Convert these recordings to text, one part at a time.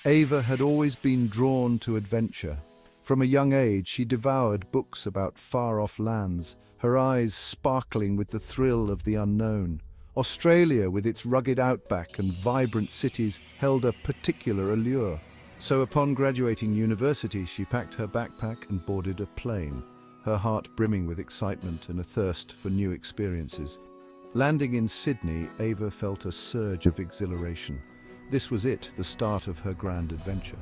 Ava had always been drawn to adventure. From a young age, she devoured books about far-off lands, her eyes sparkling with the thrill of the unknown. Australia, with its rugged outback and vibrant cities, held a particular allure. So upon graduating university, she packed her backpack and boarded a plane, her heart brimming with excitement and a thirst for new experiences. Landing in Sydney, Ava felt a surge of exhilaration. This was it, the start of her grand adventure.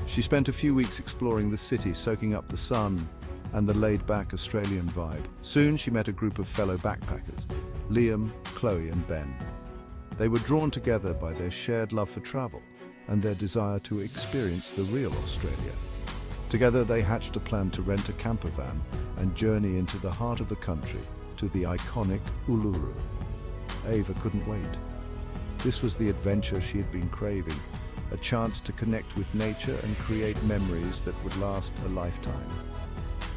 She spent a few weeks exploring the city, soaking up the sun and the laid-back Australian vibe. Soon she met a group of fellow backpackers, Liam, Chloe and Ben. They were drawn together by their shared love for travel and their desire to experience the real Australia. Together they hatched a plan to rent a camper van and journey into the heart of the country, to the iconic Uluru. Ava couldn't wait. This was the adventure she had been craving, a chance to connect with nature and create memories that would last a lifetime.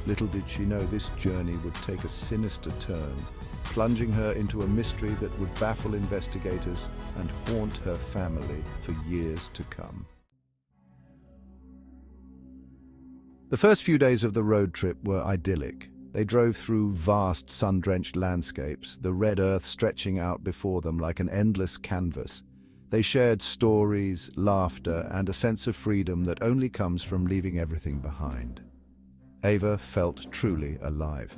Little did she know this journey would take a sinister turn, plunging her into a mystery that would baffle investigators and haunt her family for years to come. The first few days of the road trip were idyllic. They drove through vast sun-drenched landscapes, the red earth stretching out before them like an endless canvas. They shared stories, laughter, and a sense of freedom that only comes from leaving everything behind. Ava felt truly alive.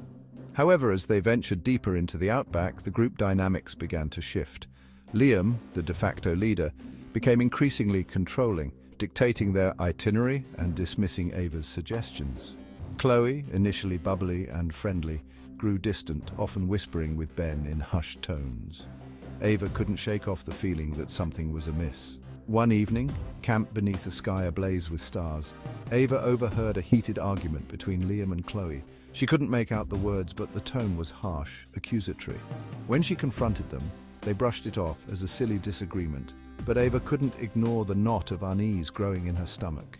However, as they ventured deeper into the outback, the group dynamics began to shift. Liam, the de facto leader, became increasingly controlling, dictating their itinerary and dismissing Ava's suggestions. Chloe, initially bubbly and friendly, grew distant, often whispering with Ben in hushed tones. Ava couldn't shake off the feeling that something was amiss. One evening, camped beneath a sky ablaze with stars, Ava overheard a heated argument between Liam and Chloe. She couldn't make out the words, but the tone was harsh, accusatory. When she confronted them, they brushed it off as a silly disagreement, but Ava couldn't ignore the knot of unease growing in her stomach.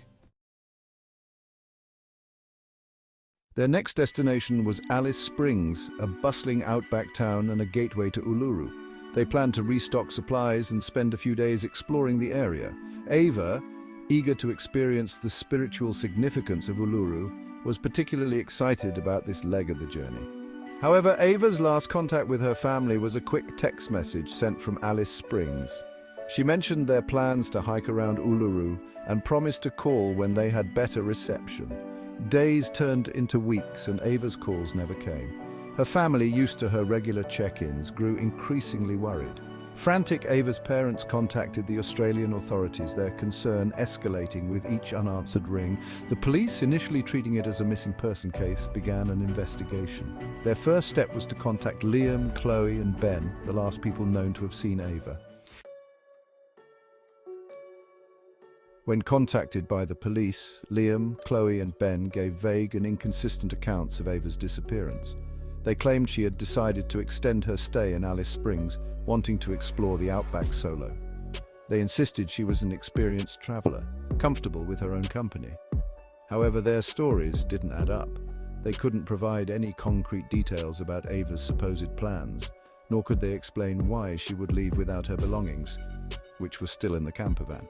Their next destination was Alice Springs, a bustling outback town and a gateway to Uluru. They planned to restock supplies and spend a few days exploring the area. Ava, eager to experience the spiritual significance of Uluru, was particularly excited about this leg of the journey. However, Ava's last contact with her family was a quick text message sent from Alice Springs. She mentioned their plans to hike around Uluru and promised to call when they had better reception. Days turned into weeks and Ava's calls never came. Her family, used to her regular check-ins, grew increasingly worried. Frantic, Ava's parents contacted the Australian authorities, their concern escalating with each unanswered ring. The police, initially treating it as a missing person case, began an investigation. Their first step was to contact Liam, Chloe and Ben, the last people known to have seen Ava. When contacted by the police, Liam, Chloe and Ben gave vague and inconsistent accounts of Ava's disappearance. They claimed she had decided to extend her stay in Alice Springs, wanting to explore the outback solo. They insisted she was an experienced traveler, comfortable with her own company. However, their stories didn't add up. They couldn't provide any concrete details about Ava's supposed plans, nor could they explain why she would leave without her belongings, which were still in the camper van.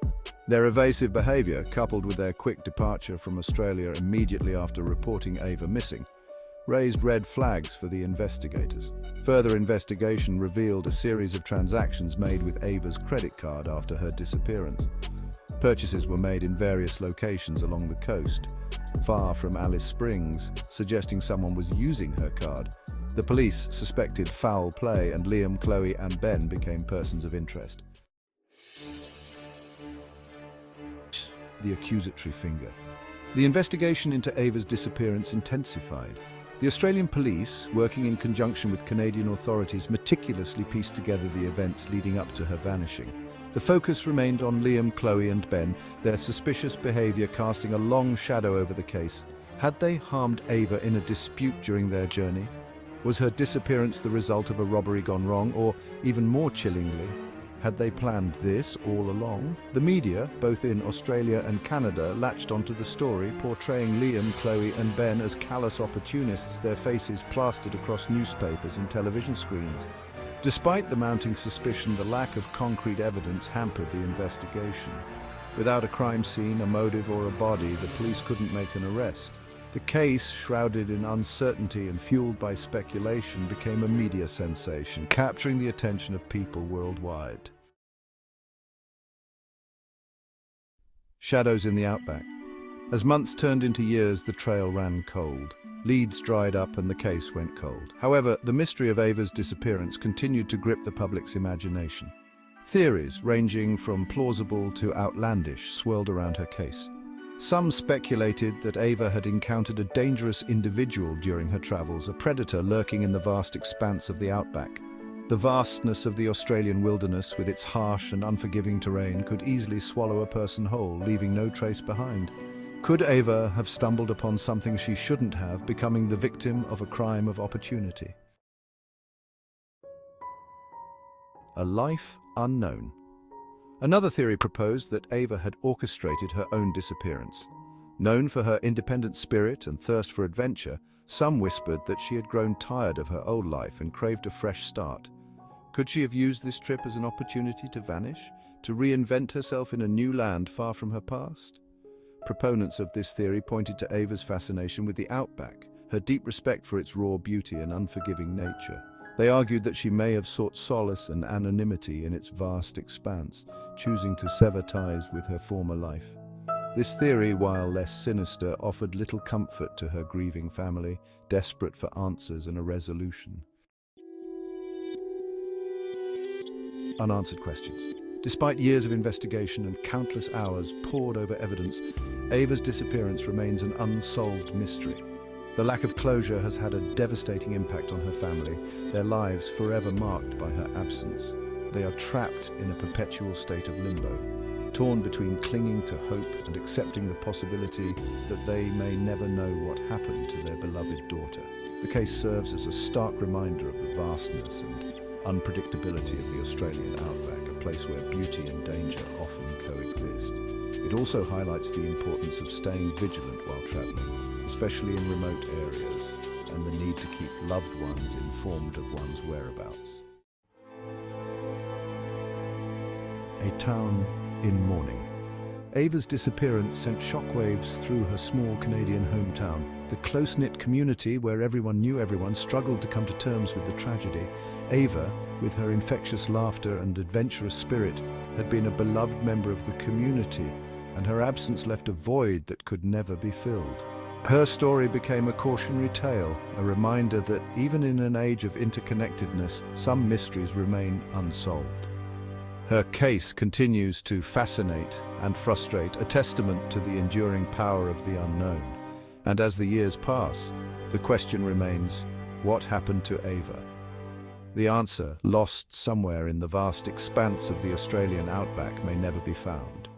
Their evasive behavior, coupled with their quick departure from Australia immediately after reporting Ava missing, raised red flags for the investigators. Further investigation revealed a series of transactions made with Ava's credit card after her disappearance. Purchases were made in various locations along the coast, far from Alice Springs, suggesting someone was using her card. The police suspected foul play, and Liam, Chloe and Ben became persons of interest. The accusatory finger. The investigation into Ava's disappearance intensified. The Australian police, working in conjunction with Canadian authorities, meticulously pieced together the events leading up to her vanishing. The focus remained on Liam, Chloe and Ben, their suspicious behavior casting a long shadow over the case. Had they harmed Ava in a dispute during their journey? Was her disappearance the result of a robbery gone wrong, or, even more chillingly, had they planned this all along? The media, both in Australia and Canada, latched onto the story, portraying Liam, Chloe and Ben as callous opportunists, their faces plastered across newspapers and television screens. Despite the mounting suspicion, the lack of concrete evidence hampered the investigation. Without a crime scene, a motive, or a body, the police couldn't make an arrest. The case, shrouded in uncertainty and fueled by speculation, became a media sensation, capturing the attention of people worldwide. Shadows in the outback. As months turned into years, the trail ran cold. Leads dried up and the case went cold. However, the mystery of Ava's disappearance continued to grip the public's imagination. Theories, ranging from plausible to outlandish, swirled around her case. Some speculated that Ava had encountered a dangerous individual during her travels, a predator lurking in the vast expanse of the outback. The vastness of the Australian wilderness, with its harsh and unforgiving terrain, could easily swallow a person whole, leaving no trace behind. Could Ava have stumbled upon something she shouldn't have, becoming the victim of a crime of opportunity? A life unknown. Another theory proposed that Ava had orchestrated her own disappearance. Known for her independent spirit and thirst for adventure, some whispered that she had grown tired of her old life and craved a fresh start. Could she have used this trip as an opportunity to vanish, to reinvent herself in a new land far from her past? Proponents of this theory pointed to Ava's fascination with the outback, her deep respect for its raw beauty and unforgiving nature. They argued that she may have sought solace and anonymity in its vast expanse, choosing to sever ties with her former life. This theory, while less sinister, offered little comfort to her grieving family, desperate for answers and a resolution. Unanswered questions. Despite years of investigation and countless hours poured over evidence, Ava's disappearance remains an unsolved mystery. The lack of closure has had a devastating impact on her family, their lives forever marked by her absence. They are trapped in a perpetual state of limbo, torn between clinging to hope and accepting the possibility that they may never know what happened to their beloved daughter. The case serves as a stark reminder of the vastness and unpredictability of the Australian outback, a place where beauty and danger often coexist. It also highlights the importance of staying vigilant while traveling, especially in remote areas, and the need to keep loved ones informed of one's whereabouts. A town in mourning. Ava's disappearance sent shockwaves through her small Canadian hometown. The close-knit community, where everyone knew everyone, struggled to come to terms with the tragedy. Ava, with her infectious laughter and adventurous spirit, had been a beloved member of the community, and her absence left a void that could never be filled. Her story became a cautionary tale, a reminder that even in an age of interconnectedness, some mysteries remain unsolved. Her case continues to fascinate and frustrate, a testament to the enduring power of the unknown. And as the years pass, the question remains, what happened to Ava? The answer, lost somewhere in the vast expanse of the Australian outback, may never be found.